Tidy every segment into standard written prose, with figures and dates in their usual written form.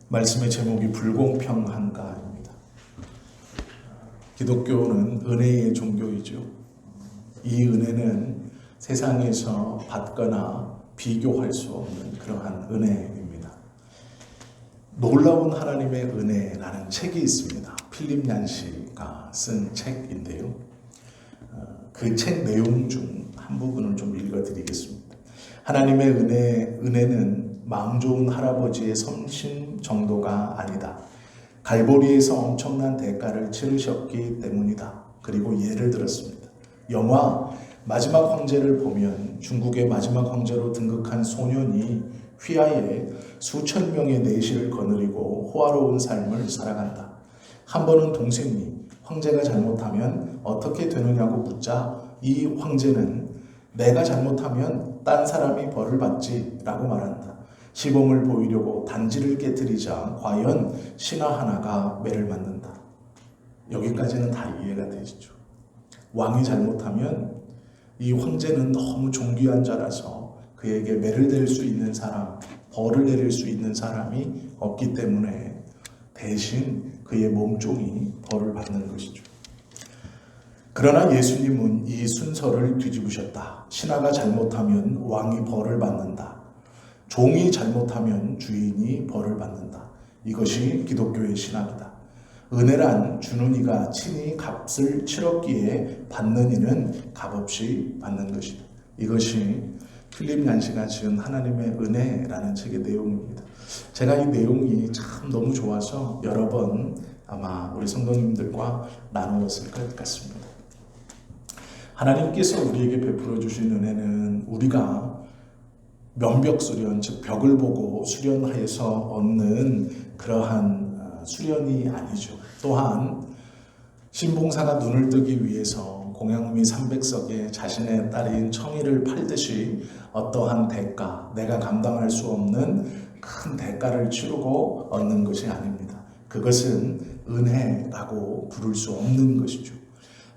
말씀의 제목이 불공평한가입니다. 기독교는 은혜의 종교이죠. 이 은혜는 세상에서 받거나 비교할 수 없는 그러한 은혜입니다. 놀라운 하나님의 은혜라는 책이 있습니다. 필립 얀시가 쓴 책인데요. 그 책 내용 중 한 부분을 좀 읽어드리겠습니다. 하나님의 은혜는 마음 좋은 할아버지의 섬심 정도가 아니다. 갈보리에서 엄청난 대가를 치르셨기 때문이다. 그리고 예를 들었습니다. 영화 마지막 황제를 보면 중국의 마지막 황제로 등극한 소년이 휘하에 수천 명의 내시를 거느리고 호화로운 삶을 살아간다. 한 번은 동생이 황제가 잘못하면 어떻게 되느냐고 묻자 이 황제는 내가 잘못하면 딴 사람이 벌을 받지 라고 말한다. 시범을 보이려고 단지를 깨뜨리자 과연 신하 하나가 매를 맞는다. 여기까지는 다 이해가 되시죠. 왕이 잘못하면 이 황제는 너무 존귀한 자라서 그에게 매를 댈 수 있는 사람, 벌을 내릴 수 있는 사람이 없기 때문에 대신 그의 몸종이 벌을 받는 것이죠. 그러나 예수님은 이 순서를 뒤집으셨다. 신하가 잘못하면 왕이 벌을 받는다. 종이 잘못하면 주인이 벌을 받는다. 이것이 기독교의 신학이다. 은혜란 주는 이가 친히 값을 치렀기에 받는 이는 값없이 받는 것이다. 이것이 필립 얀시가 지은 하나님의 은혜라는 책의 내용입니다. 제가 이 내용이 참 너무 좋아서 여러 번 아마 우리 성도님들과 나누었을 것 같습니다. 하나님께서 우리에게 베풀어 주신 은혜는 우리가 면벽 수련, 즉 벽을 보고 수련하여서 얻는 그러한 수련이 아니죠. 또한 신봉사가 눈을 뜨기 위해서 공양미 300석에 자신의 딸인 청이를 팔듯이 어떠한 대가, 내가 감당할 수 없는 큰 대가를 치르고 얻는 것이 아닙니다. 그것은 은혜라고 부를 수 없는 것이죠.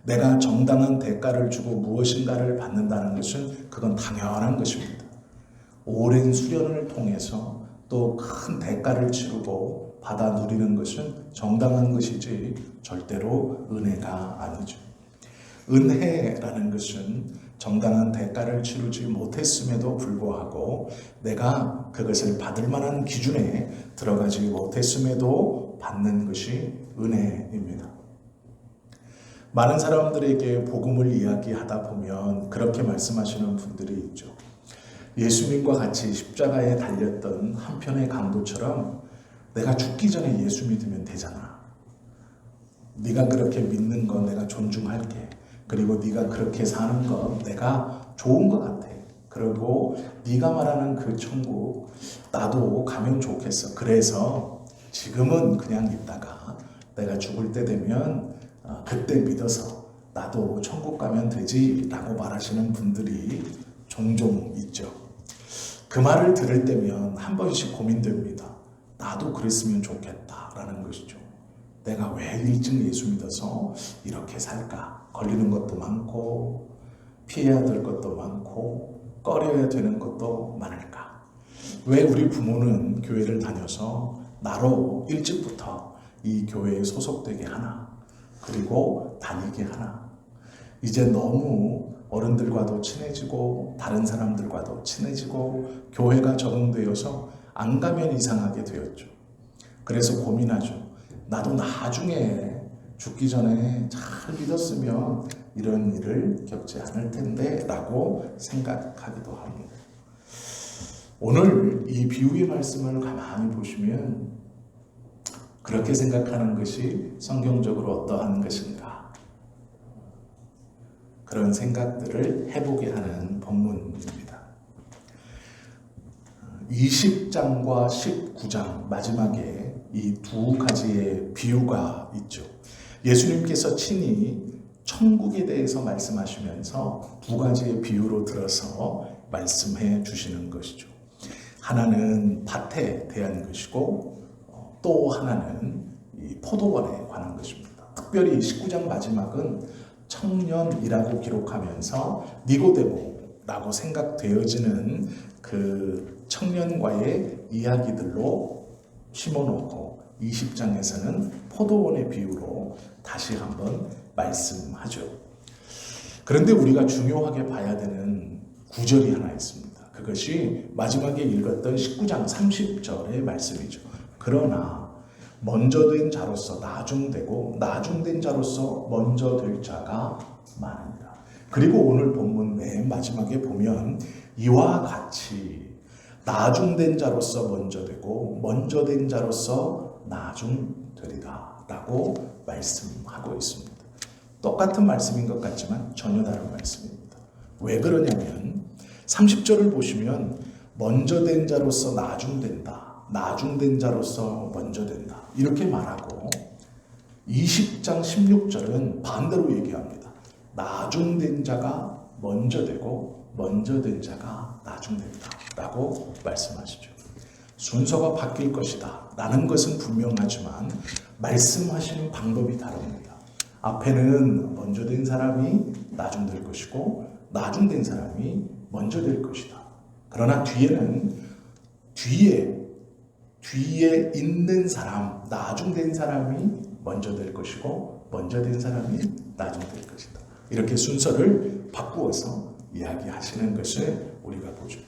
내가 정당한 대가를 주고 무엇인가를 받는다는 것은 그건 당연한 것입니다. 오랜 수련을 통해서 또 큰 대가를 치르고 받아 누리는 것은 정당한 것이지 절대로 은혜가 아니죠. 은혜라는 것은 정당한 대가를 치르지 못했음에도 불구하고 내가 그것을 받을 만한 기준에 들어가지 못했음에도 받는 것이 은혜입니다. 많은 사람들에게 복음을 이야기하다 보면 그렇게 말씀하시는 분들이 있죠. 예수님과 같이 십자가에 달렸던 한 편의 강도처럼 내가 죽기 전에 예수 믿으면 되잖아. 네가 그렇게 믿는 건 내가 존중할게. 그리고 네가 그렇게 사는 건 내가 좋은 것 같아. 그리고 네가 말하는 그 천국 나도 가면 좋겠어. 그래서 지금은 그냥 있다가 내가 죽을 때 되면 그때 믿어서 나도 천국 가면 되지 라고 말하시는 분들이 종종 있죠. 그 말을 들을 때면 한 번씩 고민됩니다. 나도 그랬으면 좋겠다 라는 것이죠. 내가 왜 일찍 예수 믿어서 이렇게 살까? 걸리는 것도 많고 피해야 될 것도 많고 꺼려야 되는 것도 많을까? 왜 우리 부모는 교회를 다녀서 나로 일찍부터 이 교회에 소속되게 하나? 그리고 다니게 하나? 이제 너무 어른들과도 친해지고 다른 사람들과도 친해지고 교회가 적응되어서 안 가면 이상하게 되었죠. 그래서 고민하죠. 나도 나중에 죽기 전에 잘 믿었으면 이런 일을 겪지 않을 텐데 라고 생각하기도 합니다. 오늘 이 비유의 말씀을 가만히 보시면 그렇게 생각하는 것이 성경적으로 어떠한 것인가? 그런 생각들을 해보게 하는 본문입니다. 20장과 19장 마지막에 이 두 가지의 비유가 있죠. 예수님께서 친히 천국에 대해서 말씀하시면서 두 가지의 비유로 들어서 말씀해 주시는 것이죠. 하나는 밭에 대한 것이고 또 하나는 이 포도원에 관한 것입니다. 특별히 19장 마지막은 청년이라고 기록하면서 니고데모라고 생각되어지는 그 청년과의 이야기들로 심어놓고 20장에서는 포도원의 비유로 다시 한번 말씀하죠. 그런데 우리가 중요하게 봐야 되는 구절이 하나 있습니다. 그것이 마지막에 읽었던 19장 30절의 말씀이죠. 그러나 먼저 된 자로서 나중되고 나중된 자로서 먼저 될 자가 많으니라. 그리고 오늘 본문 맨 마지막에 보면 이와 같이 나중된 자로서 먼저 되고 먼저 된 자로서 나중되리라 라고 말씀하고 있습니다. 똑같은 말씀인 것 같지만 전혀 다른 말씀입니다. 왜 그러냐면 30절을 보시면 먼저 된 자로서 나중된다, 나중된 자로서 먼저 된다 이렇게 말하고 20장 16절은 반대로 얘기합니다. 나중된 자가 먼저 되고 먼저 된 자가 나중된다 라고 말씀하시죠. 순서가 바뀔 것이다 라는 것은 분명하지만 말씀하시는 방법이 다릅니다. 앞에는 먼저 된 사람이 나중될 것이고 나중된 사람이 먼저 될 것이다. 그러나 뒤에는 뒤에 있는 사람, 나중된 사람이 먼저 될 것이고 먼저 된 사람이 나중될 것이다. 이렇게 순서를 바꾸어서 이야기하시는 것을 우리가 보죠.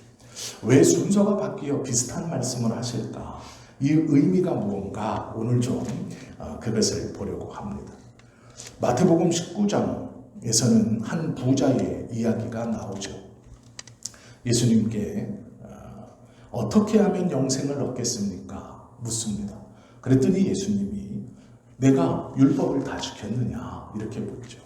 왜 순서가 바뀌어 비슷한 말씀을 하실까? 이 의미가 무언가 오늘 좀 그것을 보려고 합니다. 마태복음 19장에서는 한 부자의 이야기가 나오죠. 예수님께 어떻게 하면 영생을 얻겠습니까? 묻습니다. 그랬더니 예수님이 내가 율법을 다 지켰느냐? 이렇게 묻죠.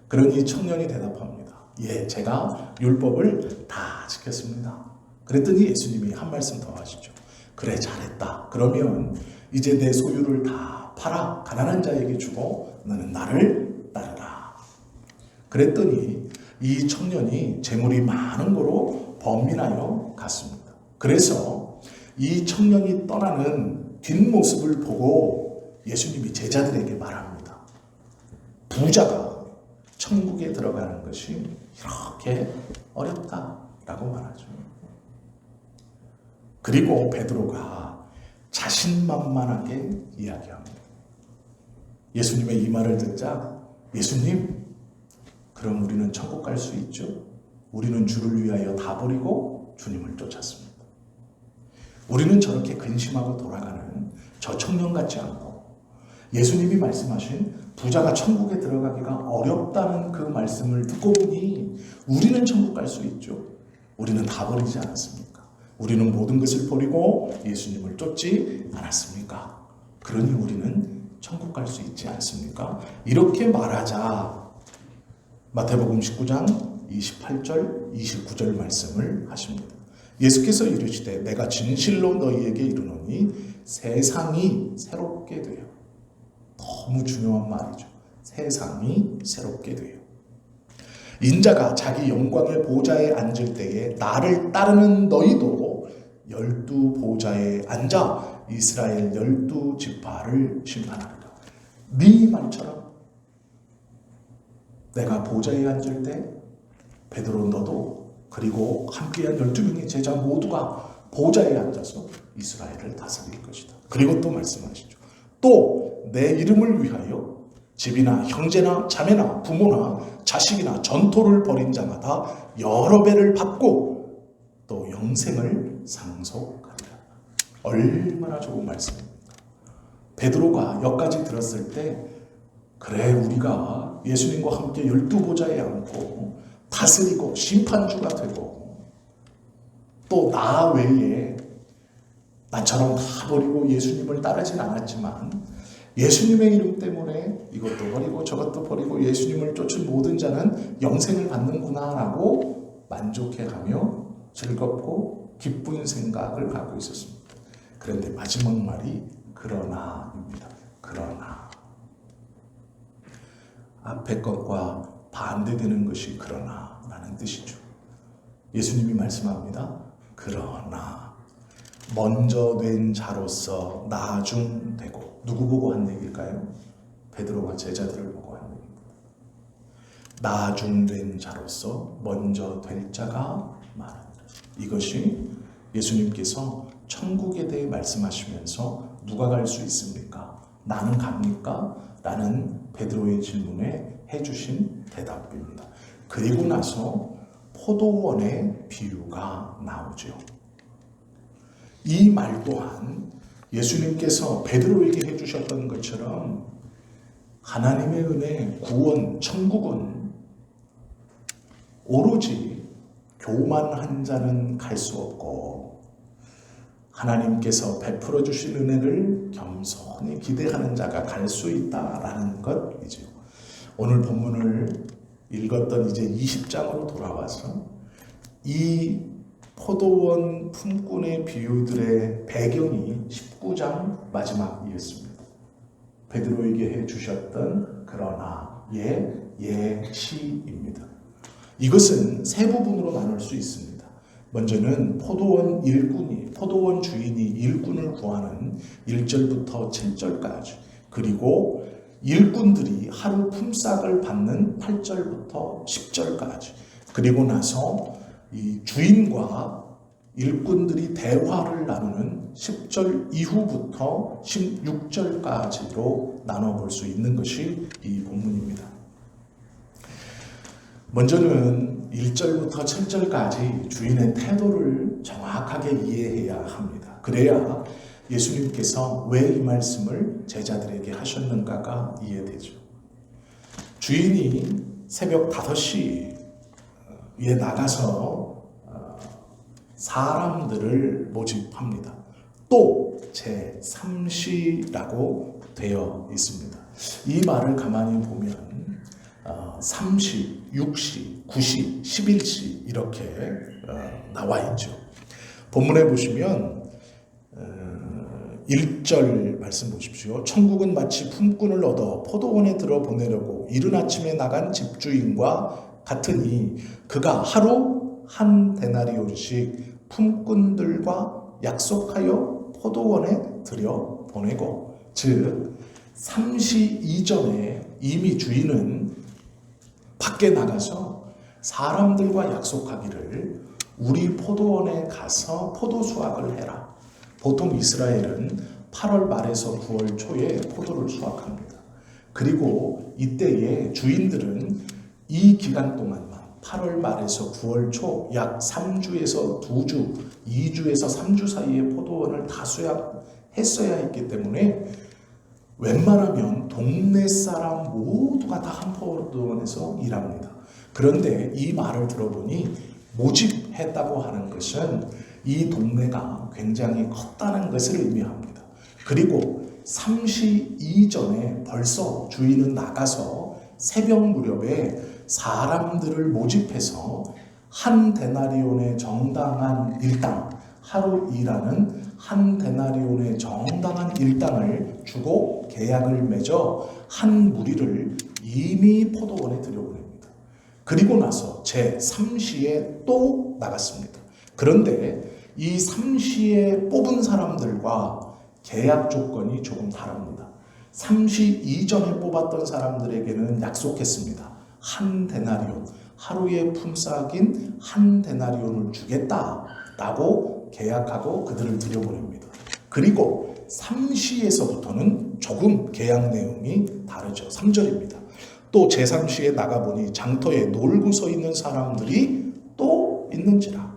그러니 청년이 대답합니다. 예, 제가 율법을 다 지켰습니다. 그랬더니 예수님이 한 말씀 더 하시죠. 그래, 잘했다. 그러면 이제 내 소유를 다 팔아 가난한 자에게 주고 너는 나를 따르라. 그랬더니 이 청년이 재물이 많은 거로 번민하여 갔습니다. 그래서 이 청년이 떠나는 뒷모습을 보고 예수님이 제자들에게 말합니다. 부자가 천국에 들어가는 것이 이렇게 어렵다라고 말하죠. 그리고 베드로가 자신만만하게 이야기합니다. 예수님의 이 말을 듣자 예수님, 그럼 우리는 천국 갈 수 있죠? 우리는 주를 위하여 다 버리고 주님을 쫓았습니다. 우리는 저렇게 근심하고 돌아가는 저 청년 같지 않고 예수님이 말씀하신 부자가 천국에 들어가기가 어렵다는 그 말씀을 듣고 보니 우리는 천국 갈 수 있죠. 우리는 다 버리지 않았습니까? 우리는 모든 것을 버리고 예수님을 쫓지 않았습니까? 그러니 우리는 천국 갈 수 있지 않습니까? 이렇게 말하자 마태복음 19장 28절 29절 말씀을 하십니다. 예수께서 이르시되 내가 진실로 너희에게 이르노니 세상이 새롭게 되어, 너무 중요한 말이죠. 세상이 새롭게 되어 인자가 자기 영광의 보좌에 앉을 때에 나를 따르는 너희도 12 보좌에 앉아 이스라엘 12지파를 심판하리라. 네 말처럼 내가 보좌에 앉을 때 베드로 너도 그리고 함께한 12명의 제자 모두가 보좌에 앉아서 이스라엘을 다스릴 것이다. 그리고 또 말씀하시죠. 또 내 이름을 위하여 집이나 형제나 자매나 부모나 자식이나 전토를 벌인 자마다 여러 배를 받고 또 영생을 상속하리라. 얼마나 좋은 말씀입니다. 베드로가 여기까지 들었을 때 그래, 우리가 예수님과 함께 12보좌에 앉고 다스리고 심판주가 되고 또 나 외에 나처럼 다 버리고 예수님을 따르진 않았지만 예수님의 이름 때문에 이것도 버리고 저것도 버리고 예수님을 쫓은 모든 자는 영생을 받는구나 라고 만족해가며 즐겁고 기쁜 생각을 갖고 있었습니다. 그런데 마지막 말이 그러나입니다. 그러나 앞에 것과 반대되는 것이 그러나라는 뜻이죠. 예수님이 말씀합니다. 그러나 먼저 된 자로서 나중되고, 누구 보고 한 얘기일까요? 베드로가 제자들을 보고 한 얘기입니다. 나중된 자로서 먼저 될 자가 많으니라. 이것이 예수님께서 천국에 대해 말씀하시면서 누가 갈 수 있습니까? 나는 갑니까? 라는 베드로의 질문에 해주신 대답입니다. 그리고 나서 포도원의 비유가 나오죠. 이 말 또한 예수님께서 베드로에게 해주셨던 것처럼 하나님의 은혜, 구원, 천국은 오로지 교만한 자는 갈 수 없고 하나님께서 베풀어 주신 은혜를 겸손히 기대하는 자가 갈 수 있다라는 것이죠. 오늘 본문을 읽었던 이제 20장으로 돌아와서 이 포도원 품꾼의 비유들의 배경이 19장 마지막이었습니다. 베드로에게 해주셨던 그러나의 예시입니다. 이것은 세 부분으로 나눌 수 있습니다. 먼저는 포도원 주인이 일꾼을 구하는 1절부터 7절까지, 그리고 일꾼들이 하루 품삯을 받는 8절부터 10절까지, 그리고 나서 이 주인과 일꾼들이 대화를 나누는 10절 이후부터 16절까지로 나눠볼 수 있는 것이 이 본문입니다. 먼저는 1절부터 7절까지 주인의 태도를 정확하게 이해해야 합니다. 그래야 예수님께서 왜 이 말씀을 제자들에게 하셨는가가 이해되죠. 주인이 새벽 5시에 나가서 사람들을 모집합니다. 또 제3시라고 되어 있습니다. 이 말을 가만히 보면 3시, 6시, 9시, 11시 이렇게 나와 있죠. 본문에 보시면 1절 말씀 보십시오. 천국은 마치 품꾼을 얻어 포도원에 들어보내려고 이른 아침에 나간 집주인과 같으니 그가 하루 한 데나리온씩 품꾼들과 약속하여 포도원에 들여보내고, 즉 3시 이전에 이미 주인은 밖에 나가서 사람들과 약속하기를 우리 포도원에 가서 포도 수확을 해라. 보통 이스라엘은 8월 말에서 9월 초에 포도를 수확합니다. 그리고 이때에 주인들은 이 기간 동안만 8월 말에서 9월 초 약 3주에서 2주, 2주에서 3주 사이에 포도원을 다 수확했어야 했기 때문에 웬만하면 동네 사람 모두가 다 한 포도원에서 일합니다. 그런데 이 말을 들어보니 모집했다고 하는 것은 이 동네가 굉장히 컸다는 것을 의미합니다. 그리고 3시 이전에 벌써 주인은 나가서 새벽 무렵에 사람들을 모집해서 한 데나리온의 정당한 일당, 하루 일하는 한 데나리온의 정당한 일당을 주고 계약을 맺어 한 무리를 이미 포도원에 들여보냅니다. 그리고 나서 제3시에 또 나갔습니다. 그런데 이 3시에 뽑은 사람들과 계약 조건이 조금 다릅니다. 3시 이전에 뽑았던 사람들에게는 약속했습니다. 한 데나리온, 하루의 품삯인 한 데나리온을 주겠다라고 계약하고 그들을 들여보냅니다. 그리고 3시에서부터는 조금 계약 내용이 다르죠. 3절입니다. 또 제3시에 나가보니 장터에 놀고 서 있는 사람들이 또 있는지라.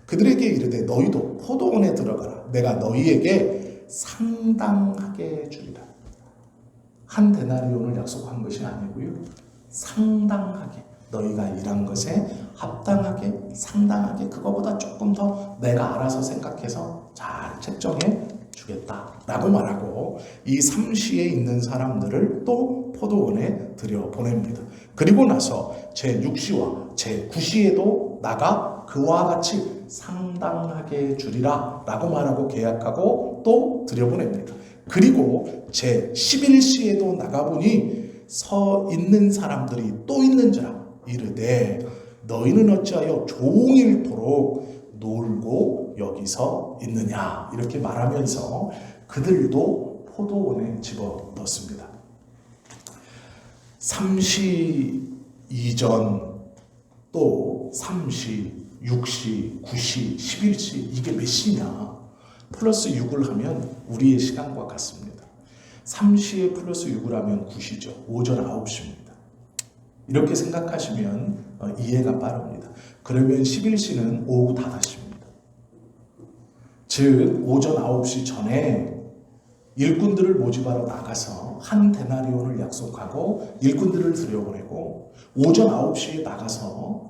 그들에게 이르되 너희도 포도원에 들어가라. 내가 너희에게 상당하게 주리라. 한 데나리온을 약속한 것이 아니고요. 상당하게, 너희가 일한 것에 합당하게, 상당하게, 그거보다 조금 더 내가 알아서 생각해서 잘 책정해 주겠다라고 말하고 이 3시에 있는 사람들을 또 포도원에 들여보냅니다. 그리고 나서 제6시와 제9시에도 나가 그와 같이 상당하게 주리라 라고 말하고 계약하고 또 들여보냅니다. 그리고 제11시에도 나가보니 서 있는 사람들이 또 있는지라. 이르되 너희는 어찌하여 종일토록 놀고 여기서 있느냐. 이렇게 말하면서 그들도 포도원에 집어넣습니다. 3시 이전, 또 3시, 6시, 9시, 11시, 이게 몇 시냐? 플러스 6을 하면 우리의 시간과 같습니다. 3시에 플러스 6을 하면 9시죠. 오전 9시입니다. 이렇게 생각하시면 이해가 빠릅니다. 그러면 11시는 오후 5시입니다. 즉 오전 9시 전에 일꾼들을 모집하러 나가서 한 데나리온을 약속하고 일꾼들을 들여보내고 오전 9시에 나가서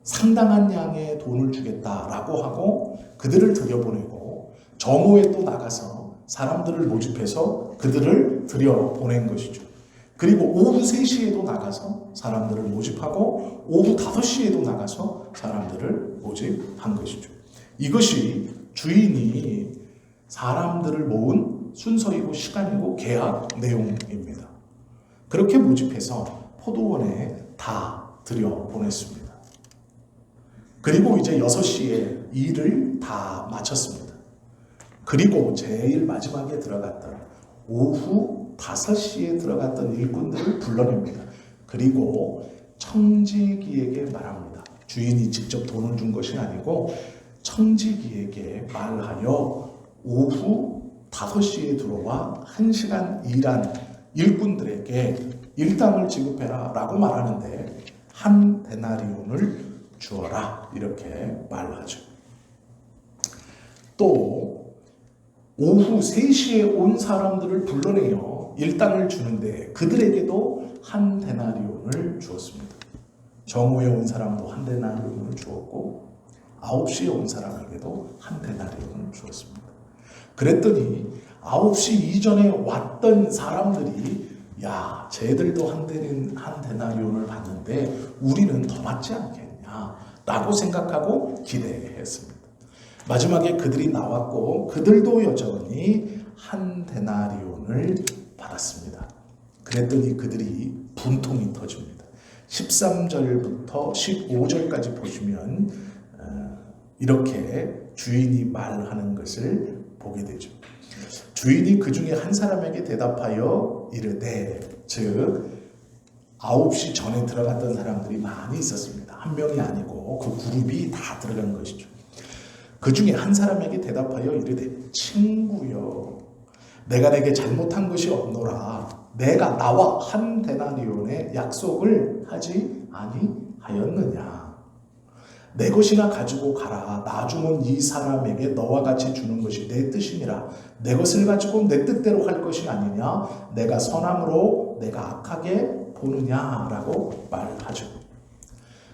상당한 양의 돈을 주겠다라고 하고 그들을 들여보내고 정오에 또 나가서 사람들을 모집해서 그들을 들여보낸 것이죠. 그리고 오후 3시에도 나가서 사람들을 모집하고 오후 5시에도 나가서 사람들을 모집한 것이죠. 이것이 주인이 사람들을 모은 순서이고 시간이고 계약 내용입니다. 그렇게 모집해서 포도원에 다 들여보냈습니다. 그리고 이제 6시에 일을 다 마쳤습니다. 그리고 제일 마지막에 들어갔던 오후 5시에 들어갔던 일꾼들을 불러냅니다. 그리고 청지기에게 말합니다. 주인이 직접 돈을 준 것이 아니고 청지기에게 말하여 오후 5시에 들어와 1시간 일한 일꾼들에게 일당을 지급해라 라고 말하는데 한 데나리온을 주어라 이렇게 말하죠. 또 오후 3시에 온 사람들을 불러내어 일당을 주는데 그들에게도 한 데나리온을 주었습니다. 정오에 온 사람도 한 데나리온을 주었고 9시에 온 사람에게도 한 데나리온을 주었습니다. 그랬더니 9시 이전에 왔던 사람들이 야, 쟤들도 한 데나리온을 받는데 우리는 더 받지 않겠냐 라고 생각하고 기대했습니다. 마지막에 그들이 나왔고 그들도 여전히 한 데나리온을 받았습니다. 그랬더니 그들이 분통이 터집니다. 13절부터 15절까지 보시면 이렇게 주인이 말하는 것을 보게 되죠. 주인이 그 중에 한 사람에게 대답하여 이르되, 즉 9시 전에 들어갔던 사람들이 많이 있었습니다. 한 명이 아니고 그 그룹이 다 들어간 것이죠. 그 중에 한 사람에게 대답하여 이르되, 친구여, 내가 내게 잘못한 것이 없노라. 내가 나와 한 데나리온의 약속을 하지 아니하였느냐. 내 것이나 가지고 가라. 나중은 이 사람에게 너와 같이 주는 것이 내 뜻이니라. 내 것을 가지고 내 뜻대로 할 것이 아니냐. 내가 선함으로 내가 악하게 보느냐라고 말하죠.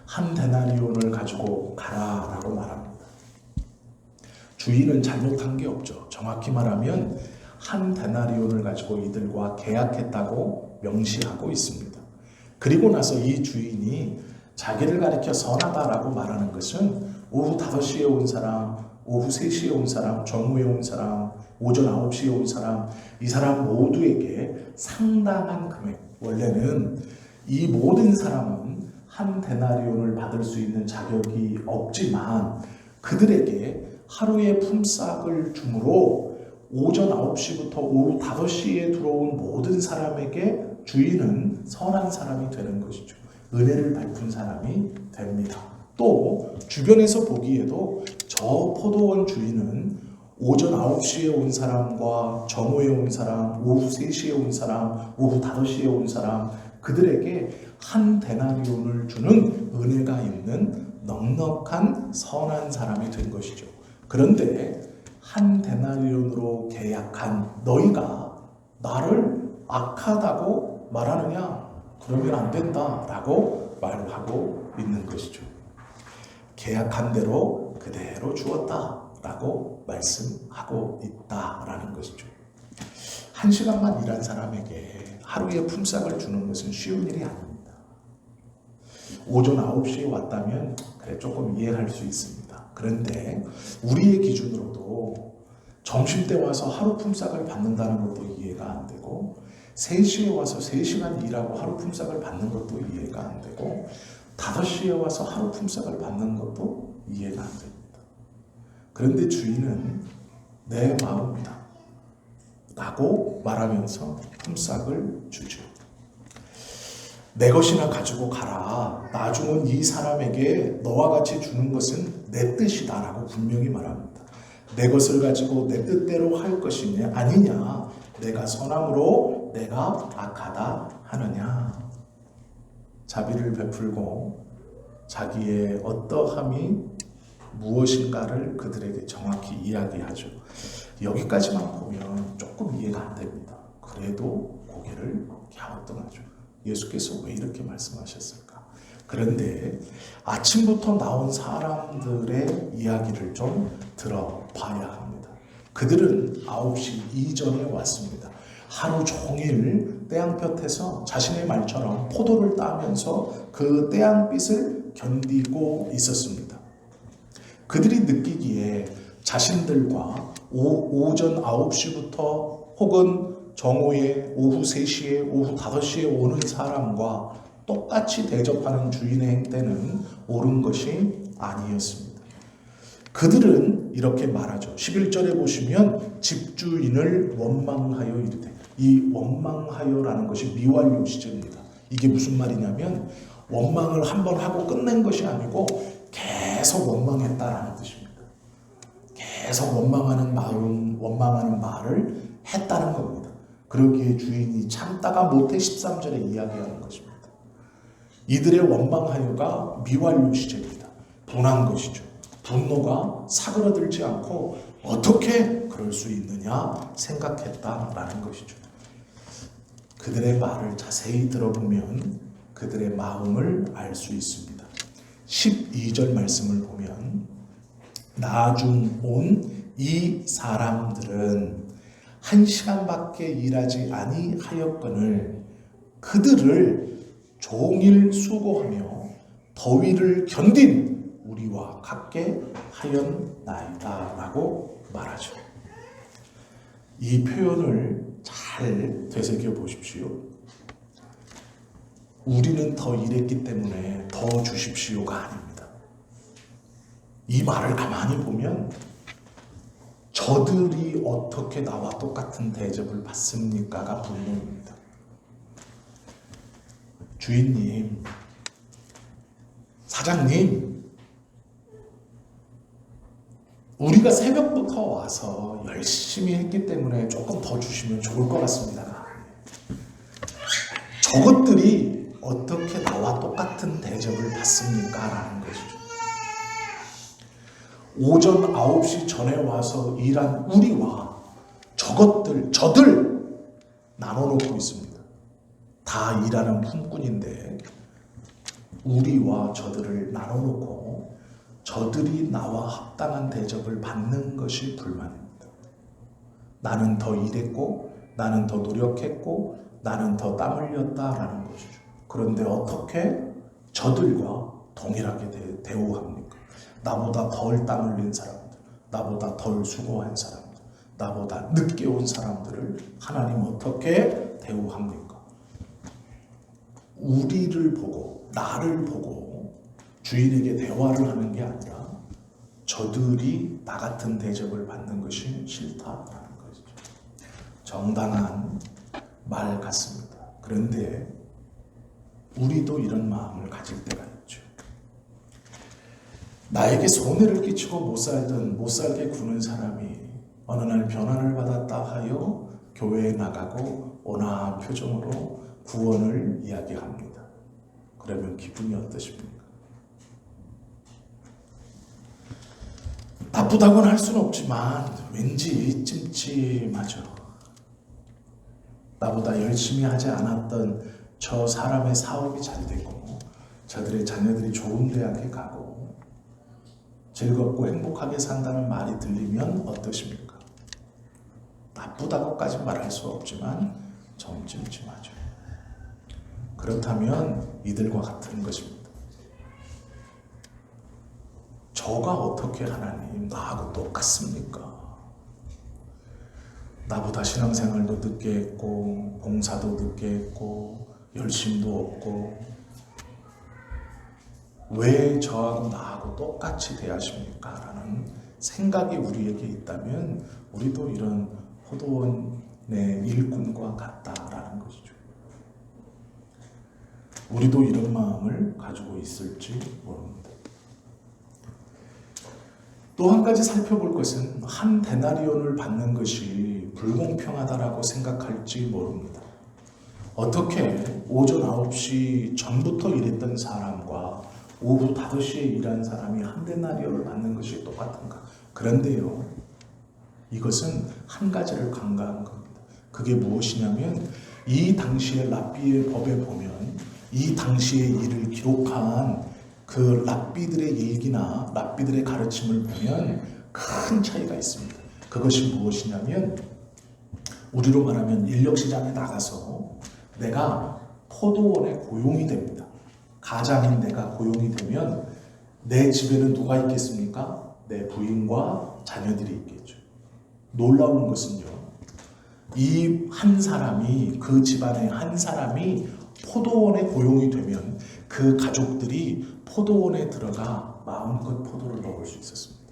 한 데나리온을 가지고 가라라고 말합니다. 주인은 잘못한 게 없죠. 정확히 말하면 한 데나리온을 가지고 이들과 계약했다고 명시하고 있습니다. 그리고 나서 이 주인이 자기를 가리켜 선하다라고 말하는 것은 오후 5시에 온 사람, 오후 3시에 온 사람, 정오에 온 사람, 오전 9시에 온 사람, 이 사람 모두에게 상당한 금액, 원래는 이 모든 사람은 한 데나리온을 받을 수 있는 자격이 없지만 그들에게 하루의 품삯을 주므로 오전 9시부터 오후 5시에 들어온 모든 사람에게 주인은 선한 사람이 되는 것이죠. 은혜를 베푼 사람이 됩니다. 또 주변에서 보기에도 저 포도원 주인은 오전 9시에 온 사람과 정오에 온 사람, 오후 3시에 온 사람, 오후 5시에 온 사람, 그들에게 한 데나리온을 주는 은혜가 있는 넉넉한 선한 사람이 된 것이죠. 그런데 한 데나리온으로 계약한 너희가 나를 악하다고 말하느냐? 그러면 안 된다라고 말하고 있는 것이죠. 계약한 대로 그대로 주었다라고 말씀하고 있다라는 것이죠. 1시간만 일한 사람에게 하루의 품삯을 주는 것은 쉬운 일이 아닙니다. 오전 9시에 왔다면 그래 조금 이해할 수 있습니다. 그런데 우리의 기준으로도 점심때 와서 하루 품삯을 받는다는 것도 이해가 안 되고 3시에 와서 3시간 일하고 하루 품삯을 받는 것도 이해가 안 되고 5시에 와서 하루 품삯을 받는 것도 이해가 안 됩니다. 그런데 주인은 내 마음이다 라고 말하면서 품삯을 주죠. 내 것이나 가지고 가라. 나중은 이 사람에게 너와 같이 주는 것은 내 뜻이다 라고 분명히 말합니다. 내 것을 가지고 내 뜻대로 할 것이냐 아니냐, 내가 선함으로 내가 악하다 하느냐. 자비를 베풀고 자기의 어떠함이 무엇인가를 그들에게 정확히 이야기하죠. 여기까지만 보면 조금 이해가 안 됩니다. 그래도 고개를 갸우뚱하죠. 예수께서 왜 이렇게 말씀하셨을까? 그런데 아침부터 나온 사람들의 이야기를 좀 들어봐야 합니다. 그들은 9시 이전에 왔습니다. 하루 종일 태양볕에서 자신의 말처럼 포도를 따면서 그 태양빛을 견디고 있었습니다. 그들이 느끼기에 자신들과 오전 9시부터 혹은 정오에 오후 3시에 오후 5시에 오는 사람과 똑같이 대접하는 주인의 행태는 옳은 것이 아니었습니다. 그들은 이렇게 말하죠. 11절에 보시면 집주인을 원망하여 이르되, 이 원망하여라는 것이 미완료 시제입니다. 이게 무슨 말이냐면 원망을 한번 하고 끝낸 것이 아니고 계속 원망했다라는 뜻입니다. 계속 원망하는 마음, 원망하는 말을 했다는 겁니다. 그러기에 주인이 참다가 못해 13절에 이야기하는 것입니다. 이들의 원망하여가 미완료 시제입니다. 분한 것이죠. 분노가 사그러들지 않고 어떻게 그럴 수 있느냐 생각했다라는 것이죠. 그들의 말을 자세히 들어보면 그들의 마음을 알 수 있습니다. 12절 말씀을 보면 나중 온 이 사람들은 1시간밖에 일하지 아니하였거늘 그들을 종일 수고하며 더위를 견딘 우리와 같게 하였나이다 라고 말하죠. 이 표현을 잘 되새겨 보십시오. 우리는 더 일했기 때문에 더 주십시오가 아닙니다. 이 말을 가만히 보면 저들이 어떻게 나와 똑같은 대접을 받습니까가 본론입니다. 주인님, 사장님, 우리가 새벽부터 와서 열심히 했기 때문에 조금 더 주시면 좋을 것 같습니다. 저것들이 어떻게 나와 똑같은 대접을 받습니까? 라는 것이죠. 오전 9시 전에 와서 일한 우리와 저들 나눠놓고 있습니다. 다 일하는 품꾼인데 우리와 저들을 나눠놓고 저들이 나와 합당한 대접을 받는 것이 불만입니다. 나는 더 일했고 나는 더 노력했고 나는 더 땀 흘렸다라는 것이죠. 그런데 어떻게 저들과 동일하게 대우합니까? 나보다 덜 땀 흘린 사람들, 나보다 덜 수고한 사람들, 나보다 늦게 온 사람들을 하나님 어떻게 대우합니까? 우리를 보고 나를 보고 주인에게 대화를 하는 게 아니라 저들이 나 같은 대접을 받는 것이 싫다라는 것이죠. 정당한 말 같습니다. 그런데 우리도 이런 마음을 가질 때가 있죠. 나에게 손해를 끼치고 못 살게 구는 사람이 어느 날 변화를 받았다 하여 교회에 나가고 온화한 표정으로 구원을 이야기합니다. 그러면 기분이 어떠십니까? 나쁘다고는 할 수는 없지만 왠지 찜찜하죠. 나보다 열심히 하지 않았던 저 사람의 사업이 잘 되고 저들의 자녀들이 좋은 대학에 가고 즐겁고 행복하게 산다는 말이 들리면 어떠십니까? 나쁘다고까지 말할 수 없지만 좀 찜찜하죠. 그렇다면 이들과 같은 것입니다. 저가 어떻게 하나님 나하고 똑같습니까? 나보다 신앙생활도 늦게 했고 봉사도 늦게 했고 열심도 없고 왜 저하고 나하고 똑같이 대하십니까? 라는 생각이 우리에게 있다면 우리도 이런 포도원의 일꾼과 같다라는 것이죠. 우리도 이런 마음을 가지고 있을지 모릅니다. 또 한 가지 살펴볼 것은 한 데나리온을 받는 것이 불공평하다라고 생각할지 모릅니다. 어떻게 오전 9시 전부터 일했던 사람과 오후 5시에 일한 사람이 한 데나리온을 받는 것이 똑같은가? 그런데요, 이것은 한 가지를 간과한 겁니다. 그게 무엇이냐면 이 당시의 랍비의 법에 보면 이 당시의 일을 기록한 그 랍비들의 일기나 랍비들의 가르침을 보면 큰 차이가 있습니다. 그것이 무엇이냐면 우리로 말하면 인력시장에 나가서 내가 포도원에 고용이 됩니다. 가장인 내가 고용이 되면 내 집에는 누가 있겠습니까? 내 부인과 자녀들이 있겠죠. 놀라운 것은요, 이 한 사람이, 그 집안의 한 사람이 포도원에 고용이 되면 그 가족들이 포도원에 들어가 마음껏 포도를 먹을 수 있었습니다.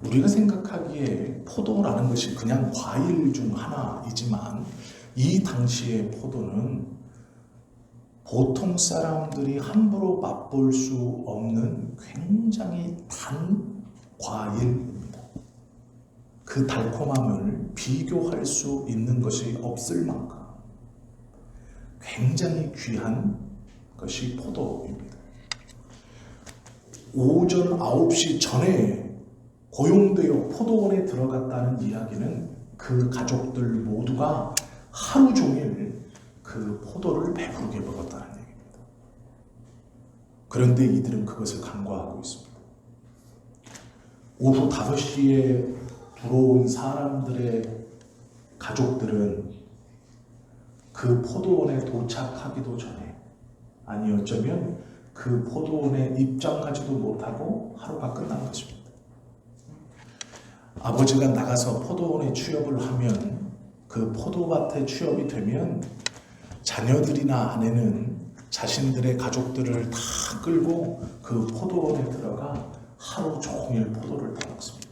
우리가 생각하기에 포도라는 것이 그냥 과일 중 하나이지만 이 당시의 포도는 보통 사람들이 함부로 맛볼 수 없는 굉장히 단 과일입니다. 그 달콤함을 비교할 수 있는 것이 없을 만큼 굉장히 귀한 것이 포도입니다. 오전 9시 전에 고용되어 포도원에 들어갔다는 이야기는 그 가족들 모두가 하루 종일 그 포도를 배부르게 먹었다는 얘기입니다. 그런데 이들은 그것을 간과하고 있습니다. 오후 5시에 들어온 사람들의 가족들은 그 포도원에 도착하기도 전에, 아니 어쩌면 그 포도원에 입장하지도 못하고 하루가 끝난 것입니다. 아버지가 나가서 포도원에 취업을 하면 그 포도밭에 취업이 되면 자녀들이나 아내는 자신들의 가족들을 다 끌고 그 포도원에 들어가 하루 종일 포도를 다 먹습니다.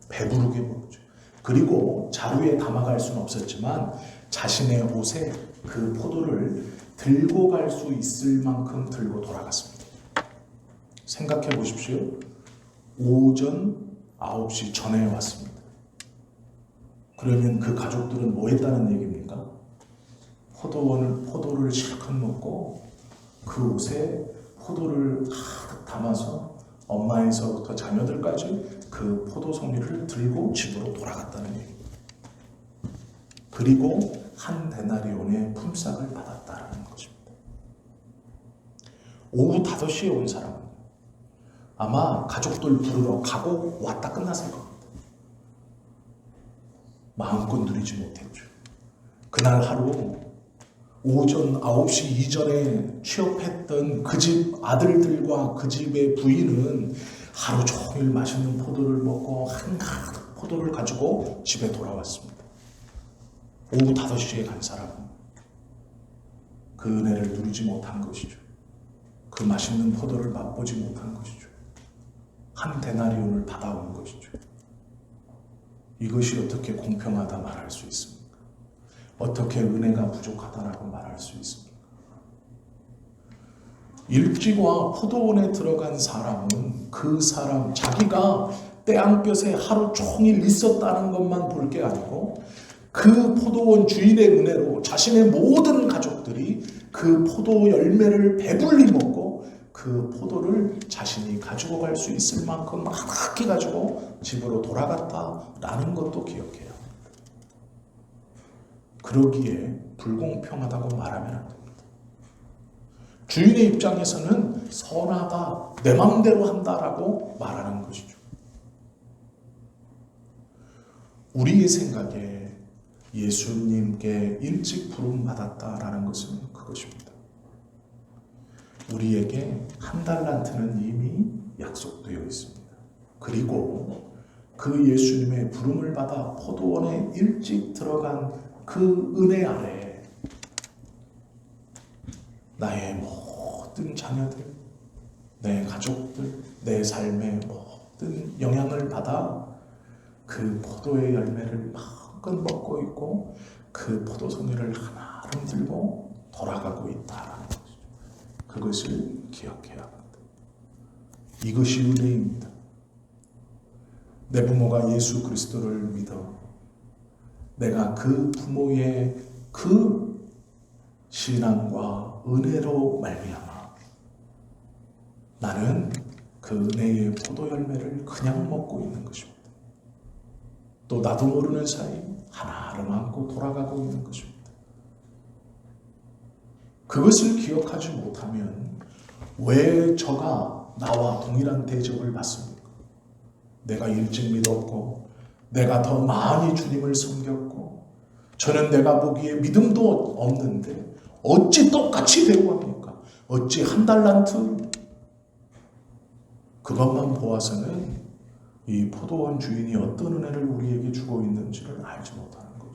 배부르게 먹죠. 그리고 자루에 담아갈 수는 없었지만 자신의 옷에 그 포도를 들고 갈 수 있을 만큼 들고 돌아갔습니다. 생각해 보십시오. 오전 9시 전에 왔습니다. 그러면 그 가족들은 뭐 했다는 얘기입니까? 포도를 실컷 먹고 그 옷에 포도를 가득 담아서 엄마에서부터 자녀들까지 그 포도 송이를 들고 집으로 돌아갔다는 얘기입니다. 그리고 한 데나리온의 품삯을 받았다는 것입니다. 오후 5시에 온 사람은 아마 가족들 부르러 가고 왔다 끝났을 겁니다. 마음껏 누리지 못했죠. 그날 하루 오전 9시 이전에 취업했던 그 집 아들들과 그 집의 부인은 하루 종일 맛있는 포도를 먹고 한가득 포도를 가지고 집에 돌아왔습니다. 오후 5시에 간 사람은 그 은혜를 누리지 못한 것이죠. 그 맛있는 포도를 맛보지 못한 것이죠. 한 데나리온을 받아온 것이죠. 이것이 어떻게 공평하다 말할 수 있습니까? 어떻게 은혜가 부족하다라고 말할 수 있습니까? 일지와 포도원에 들어간 사람은 그 사람 자기가 떼안볕에 하루 종일 있었다는 것만 볼 게 아니고 그 포도원 주인의 은혜로 자신의 모든 가족들이 그 포도 열매를 배불리 먹고 그 포도를 자신이 가지고 갈 수 있을 만큼 많게 가지고 집으로 돌아갔다라는 것도 기억해요. 그러기에 불공평하다고 말하면 안 됩니다. 주인의 입장에서는 선하다, 내 마음대로 한다라고 말하는 것이죠. 우리의 생각에 예수님께 일찍 부름받았다라는 것은 그것입니다. 우리에게 한 달란트는 이미 약속되어 있습니다. 그리고 그 예수님의 부름을 받아 포도원에 일찍 들어간 그 은혜 아래 나의 모든 자녀들, 내 가족들, 내 삶의 모든 영향을 받아 그 포도의 열매를 마음껏 먹고 있고 그 포도송이를 하나름 들고 돌아가고 있다라는 것이죠. 그것을 기억해야 합니다. 이것이 은혜입니다. 내 부모가 예수 그리스도를 믿어 내가 그 부모의 그 신앙과 은혜로 말미암아 나는 그 은혜의 포도 열매를 그냥 먹고 있는 것입니다. 또 나도 모르는 사이 하나를 안고 돌아가고 있는 것입니다. 그것을 기억하지 못하면 왜 저가 나와 동일한 대접을 받습니까? 내가 일찍 믿었고 내가 더 많이 주님을 섬겼고 저는 내가 보기에 믿음도 없는데 어찌 똑같이 대우합니까? 어찌 한 달란트? 그것만 보아서는 이 포도원 주인이 어떤 은혜를 우리에게 주고 있는지를 알지 못하는 거죠.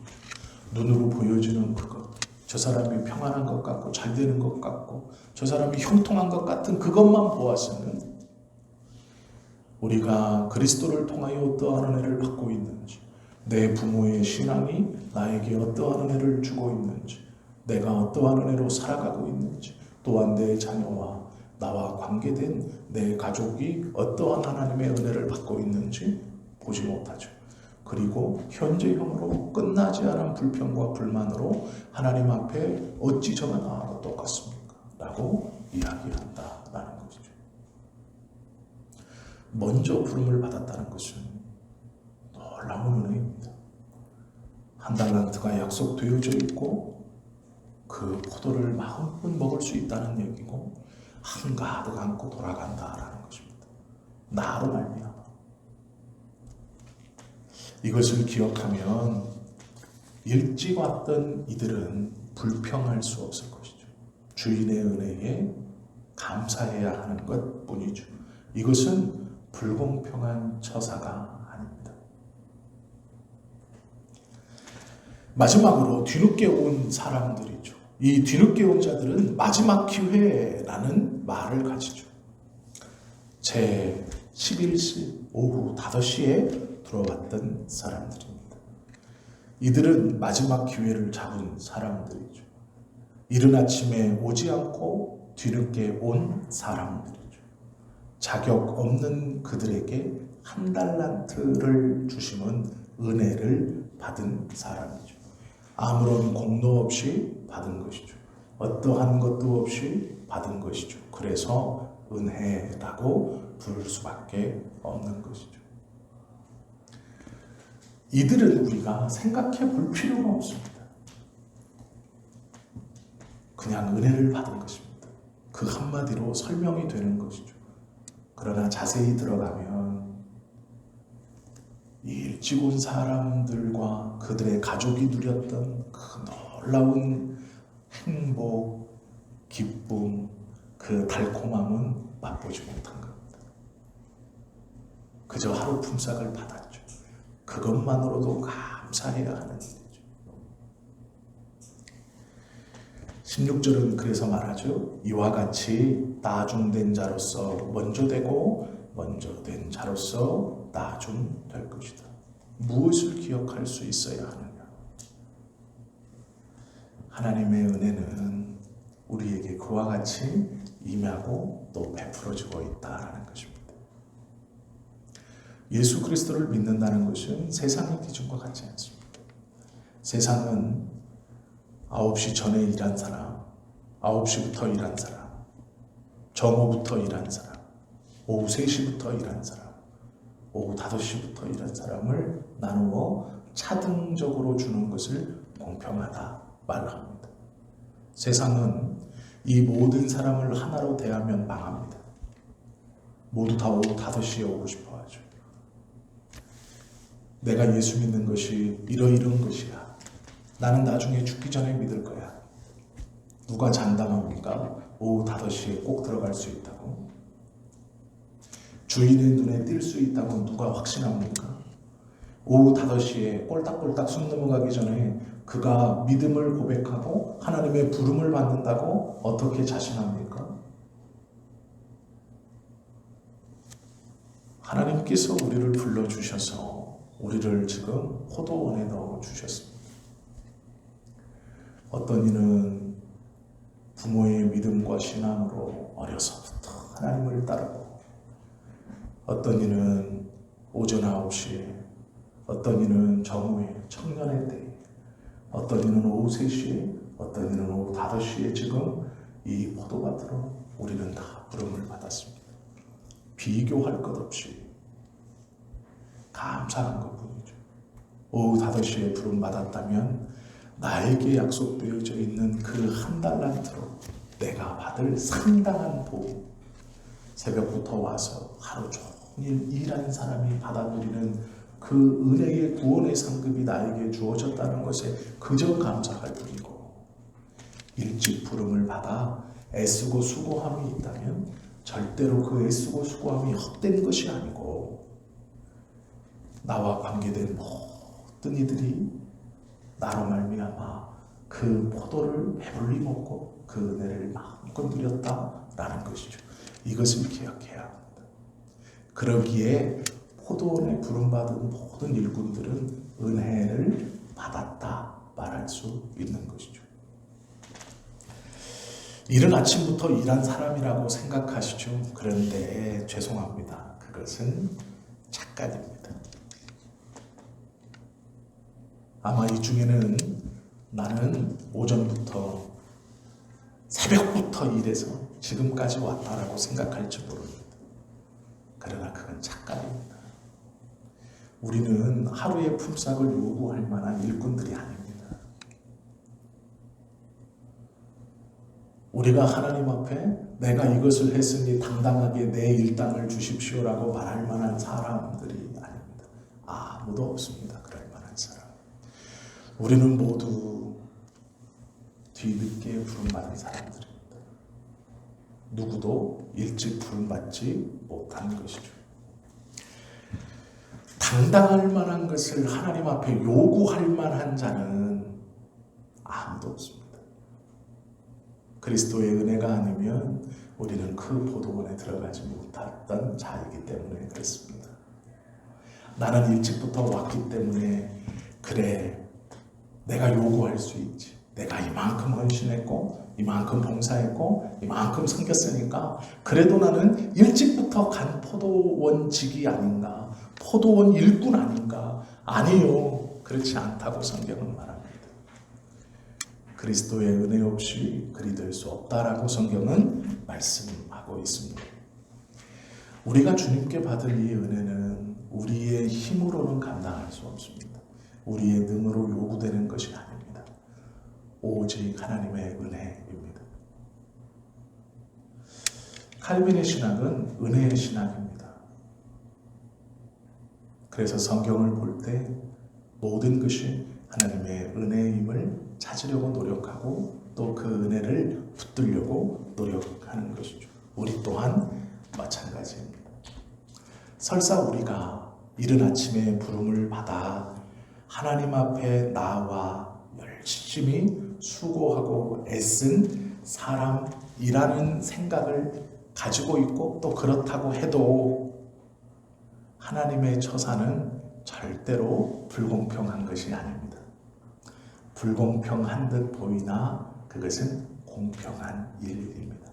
눈으로 보여지는 그것, 저 사람이 평안한 것 같고 잘 되는 것 같고 저 사람이 형통한 것 같은 그것만 보아서는 우리가 그리스도를 통하여 어떠한 은혜를 받고 있는지, 내 부모의 신앙이 나에게 어떠한 은혜를 주고 있는지, 내가 어떠한 은혜로 살아가고 있는지, 또한 내 자녀와 나와 관계된 내 가족이 어떠한 하나님의 은혜를 받고 있는지 보지 못하죠. 그리고 현재형으로 끝나지 않은 불평과 불만으로 하나님 앞에 어찌 저가 나하고 똑같습니까? 라고 이야기한다라는 것이죠. 먼저 부름을 받았다는 것은 놀라운 은혜입니다. 한 달란트가 약속되어져 있고 그 포도를 마음껏 먹을 수 있다는 얘기고 한가득 안고 돌아간다라는 것입니다. 나로 말미암아. 이것을 기억하면 일찍 왔던 이들은 불평할 수 없을 것이죠. 주인의 은혜에 감사해야 하는 것 뿐이죠. 이것은 불공평한 처사가 아닙니다. 마지막으로 뒤늦게 온 사람들이죠. 이 뒤늦게 온 자들은 마지막 기회라는 말을 가지죠. 제 11시 오후 5시에 들어왔던 사람들입니다. 이들은 마지막 기회를 잡은 사람들이죠. 이른 아침에 오지 않고 뒤늦게 온 사람들이죠. 자격 없는 그들에게 한 달란트를 주심은 은혜를 받은 사람이죠. 아무런 공로 없이 받은 것이죠. 어떠한 것도 없이 받은 것이죠. 그래서 은혜라고 부를 수밖에 없는 것이죠. 이들은 우리가 생각해 볼 필요가 없습니다. 그냥 은혜를 받은 것입니다. 그 한마디로 설명이 되는 것이죠. 그러나 자세히 들어가면 일찍 온 사람들과 그들의 가족이 누렸던 그 놀라운 행복, 기쁨, 그 달콤함은 맛보지 못한 겁니다. 그저 하루 품삯을 받았죠. 그것만으로도 감사해야 하는 일이죠. 16절은 그래서 말하죠. 이와 같이 나중된 자로서 먼저 되고 먼저 된 자로서 나중될 것이다. 무엇을 기억할 수 있어야 하느냐? 하나님의 은혜는 우리에게 그와 같이 임하고 또 베풀어지고 있다라는 것입니다. 예수 그리스도를 믿는다는 것은 세상의 기준과 같지 않습니다. 세상은 9시 전에 일한 사람, 9시부터 일한 사람, 정오부터 일한 사람, 오후 3시부터 일한 사람, 오후 5시부터 일한 사람을 나누어 차등적으로 주는 것을 공평하다 말합니다. 세상은 이 모든 사람을 하나로 대하면 망합니다. 모두 다 오후 5시에 오고 싶어 하죠. 내가 예수 믿는 것이 이러이러한 것이야. 나는 나중에 죽기 전에 믿을 거야. 누가 장담합니까? 오후 5시에 꼭 들어갈 수 있다고? 주인의 눈에 띌 수 있다고 누가 확신합니까? 오후 5시에 꼴딱꼴딱 숨 넘어가기 전에 그가 믿음을 고백하고 하나님의 부름을 받는다고 어떻게 자신합니까? 하나님께서 우리를 불러주셔서 우리를 지금 포도원에 넣어주셨습니다. 어떤 이는 부모의 믿음과 신앙으로 어려서부터 하나님을 따르고 어떤 이는 오전 9시에, 어떤 이는 정오에, 청년의 때에, 어떤 이는 오후 3시에, 어떤 이는 오후 5시에 지금 이 포도밭으로 우리는 다 부름을 받았습니다. 비교할 것 없이 감사한 것뿐이죠. 오후 5시에 부름 받았다면 나에게 약속되어져 있는 그 한 달란트로 내가 받을 상당한 복, 새벽부터 와서 하루 종일 일한 사람이 받아들이는 그 은혜의 구원의 상급이 나에게 주어졌다는 것에 그저 감사할 뿐이고, 일찍 부름을 받아 애쓰고 수고함이 있다면 절대로 그 애쓰고 수고함이 헛된 것이 아니고, 나와 관계된 모든 이들이 나로 말미암아 그 포도를 배불리 먹고 그 은혜를 마음껏 누렸다라는 것이죠. 이것을 기억해야 합니다. 그러기에 포도원에 부름받은 모든 일꾼들은 은혜를 받았다 말할 수 있는 것이죠. 이른 아침부터 일한 사람이라고 생각하시죠. 그런데 죄송합니다. 그것은 착각입니다. 아마 이 중에는 나는 오전부터 새벽부터 일해서 지금까지 왔다라고 생각할지 모릅니다. 그러나 그건 착각입니다. 우리는 하루의 품삯을 요구할 만한 일꾼들이 아닙니다. 우리가 하나님 앞에 내가 이것을 했으니 당당하게 내 일당을 주십시오라고 말할 만한 사람들이 아닙니다. 아무도 없습니다. 그럴 만한 사람. 우리는 모두 뒤늦게 부름받은 사람들입니다. 누구도 일찍 부름받지 못한 것이죠. 당당할 만한 것을 하나님 앞에 요구할 만한 자는 아무도 없습니다. 그리스도의 은혜가 아니면 우리는 그 포도원에 들어가지 못했던 자이기 때문에 그렇습니다. 나는 일찍부터 왔기 때문에 그래, 내가 요구할 수 있지. 내가 이만큼 헌신했고 이만큼 봉사했고 이만큼 섬겼으니까 그래도 나는 일찍부터 간 포도원직이 아닌가, 포도원 일꾼 아닌가. 아니요, 그렇지 않다고 성경은 말합니다. 그리스도의 은혜 없이 그리 될 수 없다라고 성경은 말씀하고 있습니다. 우리가 주님께 받은 이 은혜는 우리의 힘으로는 감당할 수 없습니다. 우리의 능으로 요구되는 것이 아닙니다. 오직 하나님의 은혜입니다. 칼빈의 신학은 은혜의 신학입니다. 그래서 성경을 볼 때 모든 것이 하나님의 은혜임을 찾으려고 노력하고 또 그 은혜를 붙들려고 노력하는 것이죠. 우리 또한 마찬가지입니다. 설사 우리가 이른 아침에 부름을 받아 하나님 앞에 나와 열심히 수고하고 애쓴 사람이라는 생각을 가지고 있고 또 그렇다고 해도 하나님의 처사는 절대로 불공평한 것이 아닙니다. 불공평한 듯 보이나 그것은 공평한 일입니다.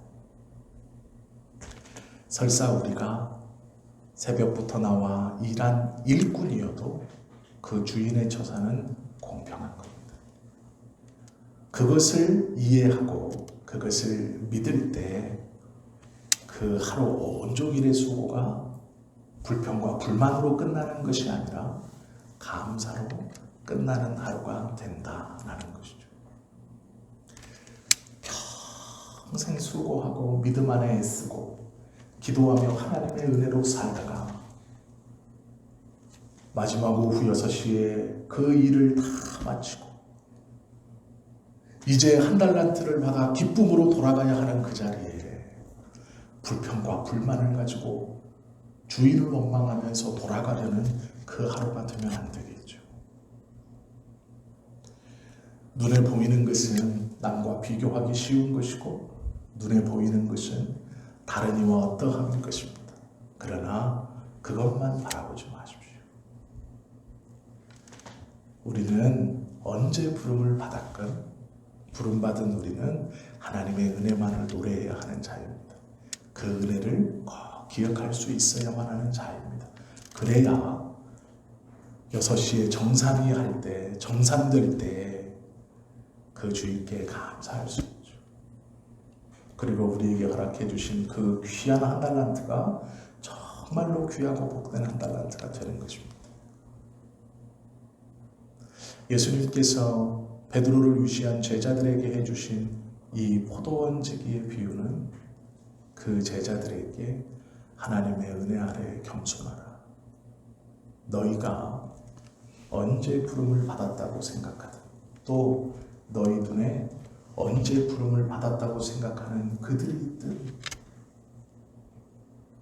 설사 우리가 새벽부터 나와 일한 일꾼이어도 그 주인의 처사는 공평한 겁니다. 그것을 이해하고 그것을 믿을 때 그 하루 온종일의 수고가 불평과 불만으로 끝나는 것이 아니라 감사로 끝나는 하루가 된다라는 것이죠. 평생 수고하고 믿음 안에 애쓰고 기도하며 하나님의 은혜로 살다가 마지막 오후 6시에 그 일을 다 마치고 이제 한 달란트를 받아 기쁨으로 돌아가야 하는 그 자리에 불평과 불만을 가지고 주인을 원망하면서 돌아가려는 그 하루가 되면 안 되겠죠. 눈에 보이는 것은 남과 비교하기 쉬운 것이고 눈에 보이는 것은 다른 이와 어떠함일 것입니다. 그러나 그것만 바라보지 마십시오. 우리는 언제 부름을 받았건 부름받은 우리는 하나님의 은혜만을 노래해야 하는 자입니다. 그 은혜를 꼭 기억할 수 있어야만 하는 자입니다. 그 그래야 6시에 정산이 할 때, 정산될 때 그 주님께 감사할 수 있죠. 그리고 우리에게 허락해 주신 그 귀한 한 달란트가 정말로 귀하고 복된 한 달란트가 되는 것입니다. 예수님께서 베드로를 위시한 제자들에게 해주신 이 포도원 지기의 비유는 그 제자들에게 하나님의 은혜 아래 겸손하라. 너희가 언제 부름을 받았다고 생각하든 또 너희 눈에 언제 부름을 받았다고 생각하는 그들이 있든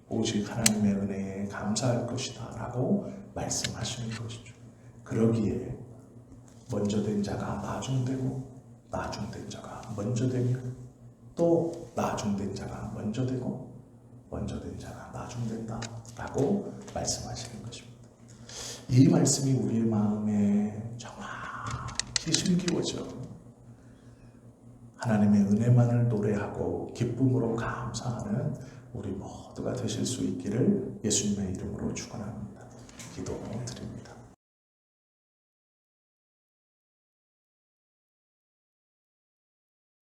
오직 하나님의 은혜에 감사할 것이다 라고 말씀하시는 것이죠. 그러기에 먼저 된 자가 나중되고 나중된 자가 먼저 되며 또 나중된 자가 먼저 되고 먼저 된 자가 나중된다 라고 말씀하시는 것입니다. 이 말씀이 우리의 마음에 정확히 심기워져 하나님의 은혜만을 노래하고 기쁨으로 감사하는 우리 모두가 되실 수 있기를 예수님의 이름으로 축원합니다. 기도드립니다.